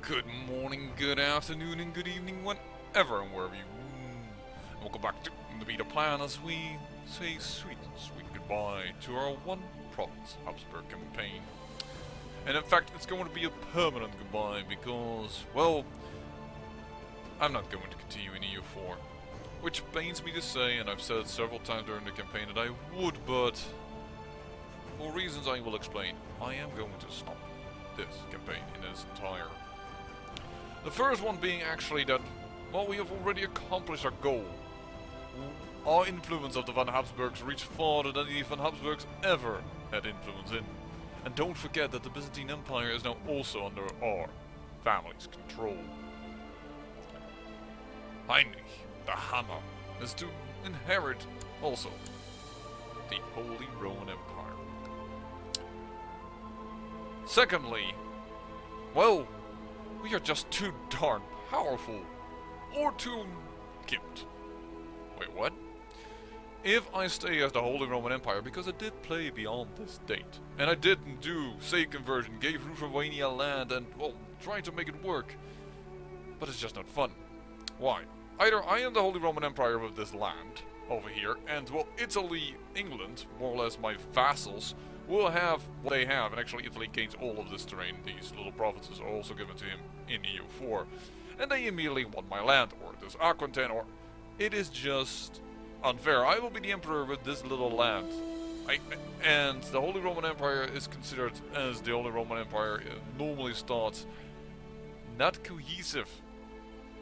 Good morning, good afternoon, and good evening, whenever and wherever you. Welcome back to the Beta Plan as we say sweet goodbye to our one province Habsburg campaign. And in fact, it's going to be a permanent goodbye because, well, I'm not going to continue in EU4. Which pains me to say, and I've said it several times during the campaign that I would, but for reasons I will explain, I am going to stop this campaign in its entire. The first one being actually that, well, we have already accomplished our goal. Our influence of the Van Habsburgs reached farther than the Van Habsburgs ever had influence in. And don't forget that the Byzantine Empire is now also under our family's control. Heinrich, the Hammer, is to inherit also the Holy Roman Empire. Secondly, well, we are just too darn powerful, or too gimped. Wait, what? If I stay as the Holy Roman Empire, because I did play beyond this date, and I didn't do save conversion, gave Ruthenia land, and, well, trying to make it work, but it's just not fun. Why? Either I am the Holy Roman Empire with this land over here, and, well, Italy, England, more or less my vassals, will have what they have, and actually Italy gains all of this terrain. These little provinces are also given to him in EU4, and they immediately want my land, or this Aquitaine, or it is just unfair. I will be the emperor with this little land, and the Holy Roman Empire is considered as the Holy Roman Empire normally starts not cohesive,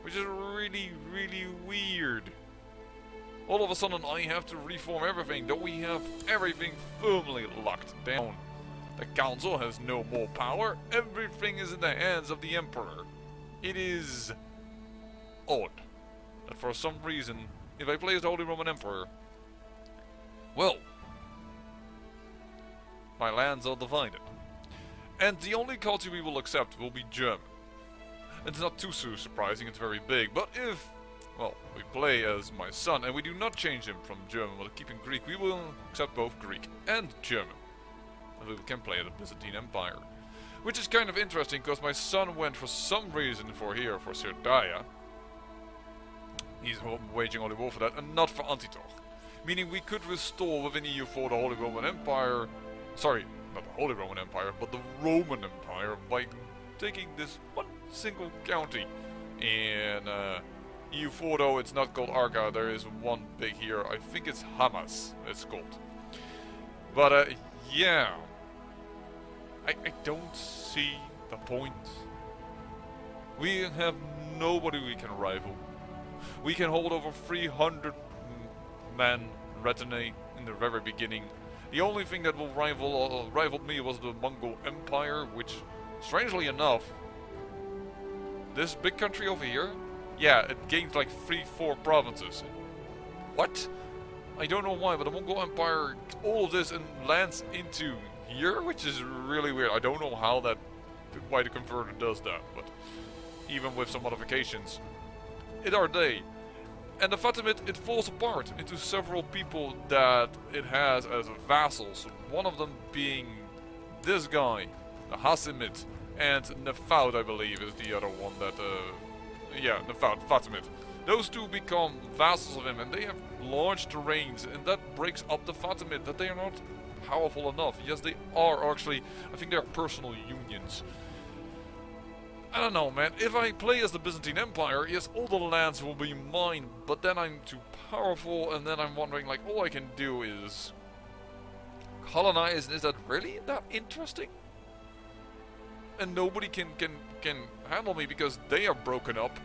which is really weird. All of a sudden I have to reform everything, though we have everything firmly locked down. The council has no more power, everything is in the hands of the emperor. It is odd that for some reason, if I play as the Holy Roman Emperor, well, my lands are divided. And the only culture we will accept will be German. It's not too surprising, it's very big, but if, well, we play as my son, and we do not change him from German, but keep him Greek, we will accept both Greek and German. And we can play the Byzantine Empire. Which is kind of interesting, because my son went for some reason for Sirdaia. He's waging holy war for that, and not for Antioch. Meaning we could restore within EU4 the Holy Roman Empire, sorry, not the Holy Roman Empire, but the Roman Empire, by taking this one single county. In EU4 though, it's not called Arca, there is one big here, I think it's Hamas, it's called. But yeah, I don't see the point. We have nobody we can rival. We can hold over 300 men retinue in the very beginning. The only thing that will rivaled me was the Mongol Empire, which, strangely enough, this big country over here, yeah, it gained like 3-4 provinces. What? I don't know why, but the Mongol Empire, all of this and lands into here, which is really weird. I don't know why the converter does that, but even with some modifications, it are they. And the Fatimid, it falls apart into several people that it has as vassals. One of them being this guy, the Hasimid, and Nefaud, I believe, is the other one that, yeah, Nefaud, Fatimid. Those two become vassals of him, and they have large terrains, and that breaks up the Fatimid, that they are not powerful enough. Yes, they are actually, I think they are personal unions. I don't know, man. If I play as the Byzantine Empire, yes, all the lands will be mine, but then I'm too powerful, and then I'm wondering, like, all I can do is colonize, and is that really that interesting? And nobody can handle me because they are broken up,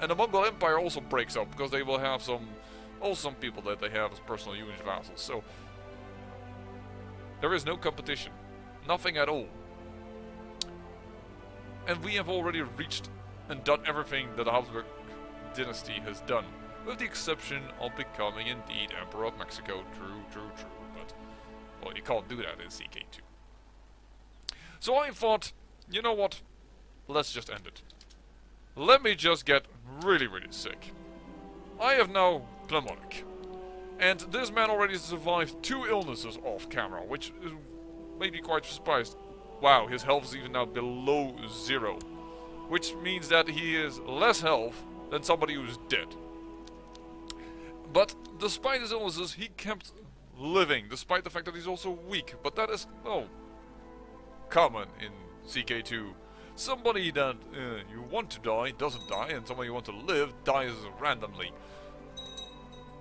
and the Mongol Empire also breaks up because they will have some people that they have as personal union vassals. So there is no competition, nothing at all. And we have already reached and done everything that the Habsburg dynasty has done, with the exception of becoming indeed Emperor of Mexico. True. But, well, you can't do that in CK2. So I thought, you know what? Let's just end it. Let me just get really sick. I have now pneumonic. And this man already survived 2 illnesses off camera, which made me quite surprised. Wow, his health is even now below 0. which means that he is less health than somebody who's dead. But despite his illnesses, he kept living, despite the fact that he's also weak. But that is, well, common in CK2. Somebody that you want to die doesn't die, and somebody you want to live dies randomly.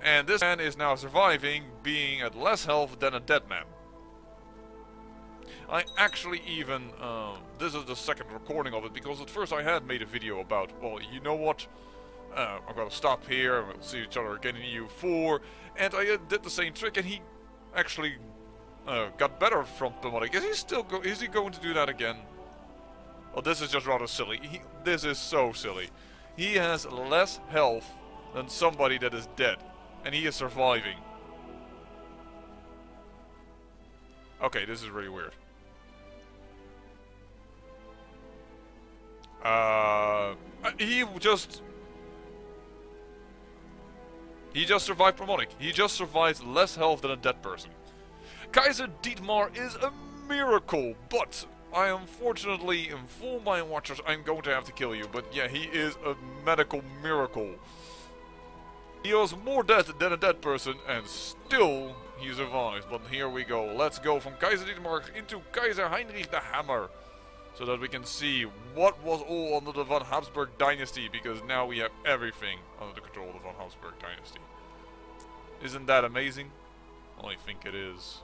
And this man is now surviving, being at less health than a dead man. I actually even, this is the second recording of it, because at first I had made a video about, well, you know what, I'm gonna stop here, and we'll see each other again in EU4, and I did the same trick, and he actually got better from Pneumatic. Is he going to do that again? Well, this is just rather silly. This is so silly. He has less health than somebody that is dead, and he is surviving. Okay, this is really weird. He just survived Pneumatic. He just survives less health than a dead person. Kaiser Dietmar is a miracle, but I unfortunately inform my watchers I'm going to have to kill you. But yeah, he is a medical miracle. He was more dead than a dead person, and still he survives. But here we go. Let's go from Kaiser Dietmar into Kaiser Heinrich the Hammer, so that we can see what was all under the von Habsburg dynasty, because now we have everything under the control of the von Habsburg dynasty. Isn't that amazing? Well, I think it is.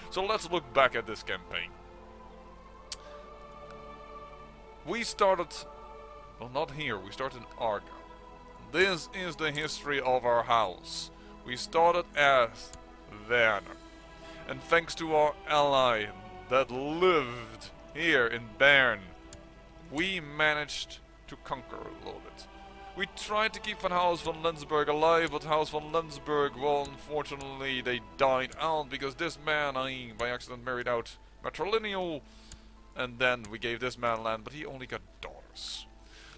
So let's look back at this campaign. We started, well, not here, we started in Argo. This is the history of our house. We started as Werner, and thanks to our ally that lived here in Bern, we managed to conquer a little bit. We tried to keep House von Lenzburg alive, but House von Lenzburg, well, unfortunately they died out because this man, by accident married out matrilineal, and then we gave this man land, but he only got daughters.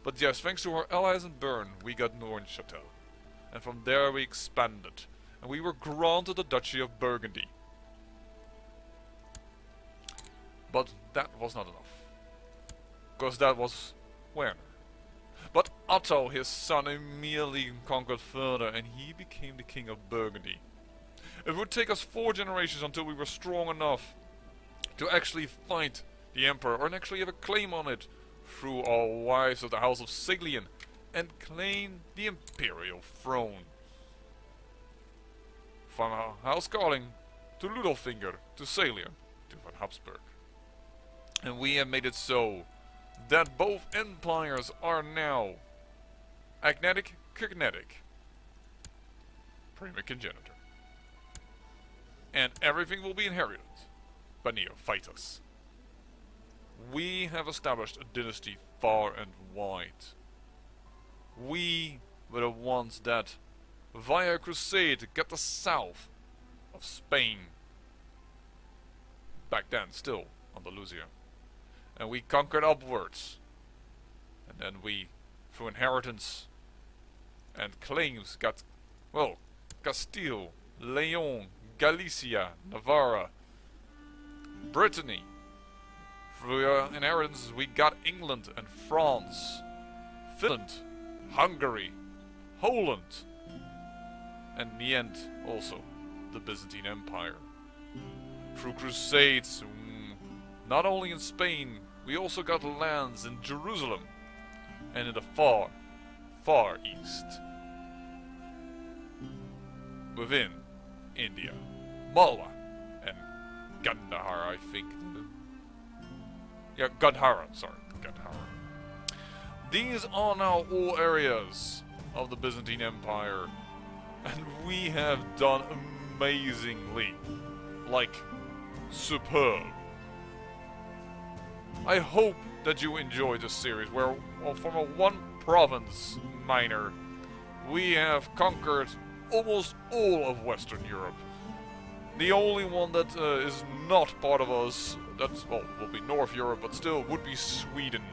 But yes, thanks to our allies in Bern, we got Neuchâtel, and from there we expanded, and we were granted the Duchy of Burgundy. But that was not enough, because that was Werner. But Otto, his son, immediately conquered further, and he became the king of Burgundy. It would take us 4 generations until we were strong enough to actually fight the emperor, or actually have a claim on it, through our wives of the House of Siglian, and claim the imperial throne. From our House Carling, to Ludolfinger, to Salier, to von Habsburg. And we have made it so that both empires are now agnatic, cognatic, primogenitor. And everything will be inherited by neophytes. We have established a dynasty far and wide. We were the ones that, via crusade, got the south of Spain. Back then, still Andalusia. And we conquered upwards. And then we, through inheritance and claims, got, well, Castile, Leon, Galicia, Navarra, Brittany. Through our inheritance, we got England and France, Finland, Hungary, Holland, and in the end, also, the Byzantine Empire. Through crusades, not only in Spain, we also got lands in Jerusalem and in the far, far east. Within India, Malwa and Gandhara, I think. Yeah, Gandhara, sorry, Gandhara. These are now all areas of the Byzantine Empire, and we have done amazingly. Like, superb. I hope that you enjoyed this series, where, well, from a one province minor, we have conquered almost all of Western Europe. The only one that is not part of us, that's, well, will be North Europe, but still would be Sweden.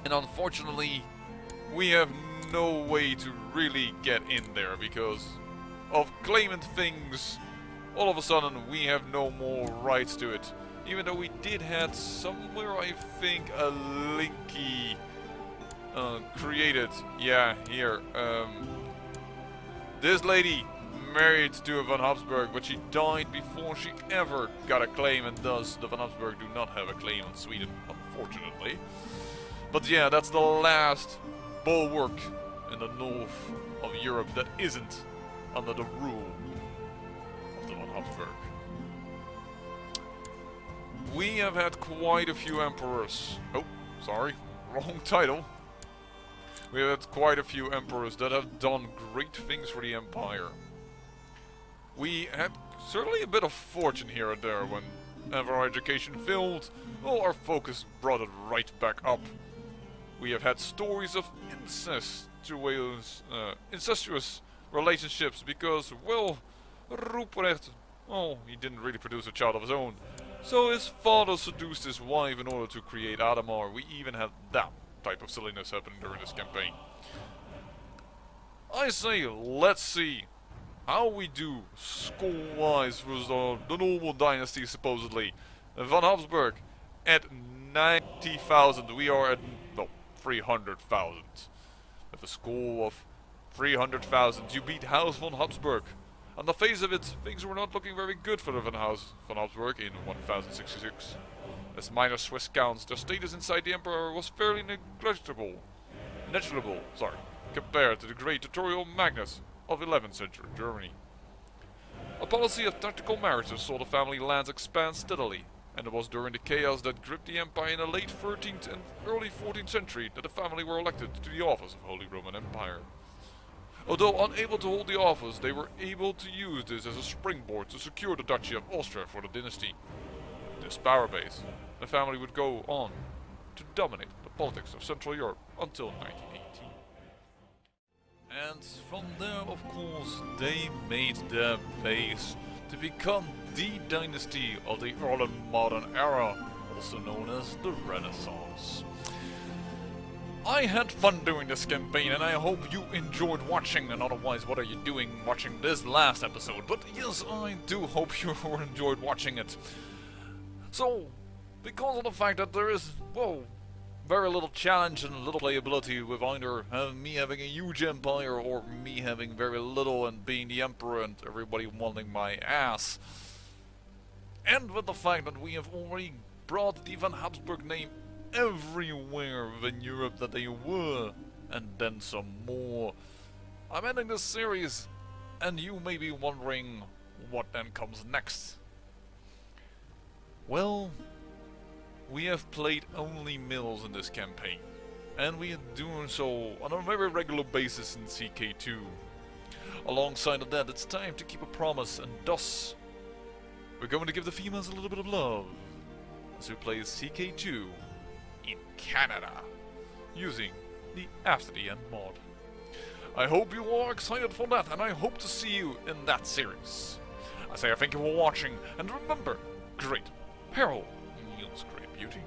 And unfortunately, we have no way to really get in there because of claimant things. All of a sudden, we have no more rights to it. Even though we did have somewhere, I think, a linky created, yeah, here, this lady married to a von Habsburg, but she died before she ever got a claim, and thus the von Habsburg do not have a claim on Sweden, unfortunately. But yeah, that's the last bulwark in the north of Europe that isn't under the rule of the von Habsburg. We have had quite a few emperors. Oh, sorry, wrong title. We have had quite a few emperors that have done great things for the empire. We had certainly a bit of fortune here and there whenever our education failed. Well, our focus brought it right back up. We have had stories of incestuous relationships because, well, Ruprecht, well, he didn't really produce a child of his own. So his father seduced his wife in order to create Adamar. We even had that type of silliness happen during this campaign. I say, let's see how we do score-wise with the normal dynasty, supposedly. Von Habsburg at 90,000. We are at, well, 300,000. With a score of 300,000, you beat House von Habsburg. On the face of it, things were not looking very good for the House von Habsburg in 1066. As minor Swiss counts, their status inside the Emperor was fairly negligible, compared to the great tutorial Magnus of 11th century Germany. A policy of tactical marriages saw the family lands expand steadily, and it was during the chaos that gripped the Empire in the late 13th and early 14th century that the family were elected to the office of Holy Roman Empire. Although unable to hold the office, they were able to use this as a springboard to secure the Duchy of Austria for the dynasty. With this power base, the family would go on to dominate the politics of Central Europe until 1918. And from there, of course, they made their base to become the dynasty of the early modern era, also known as the Renaissance. I had fun doing this campaign, and I hope you enjoyed watching, and otherwise what are you doing watching this last episode? But yes, I do hope you enjoyed watching it. So, because of the fact that there is, well, very little challenge and little playability with either me having a huge empire or me having very little and being the emperor and everybody wanting my ass. And with the fact that we have already brought the von Habsburg name everywhere within Europe that they were, and then some more. I'm ending this series, and you may be wondering what then comes next. Well, we have played only mills in this campaign, and we are doing so on a very regular basis in CK2. Alongside of that, it's time to keep a promise, and thus we're going to give the females a little bit of love as we play CK2 in Canada, using the After the End mod. I hope you are excited for that, and I hope to see you in that series. I say thank you for watching, and remember, great peril yields great beauty.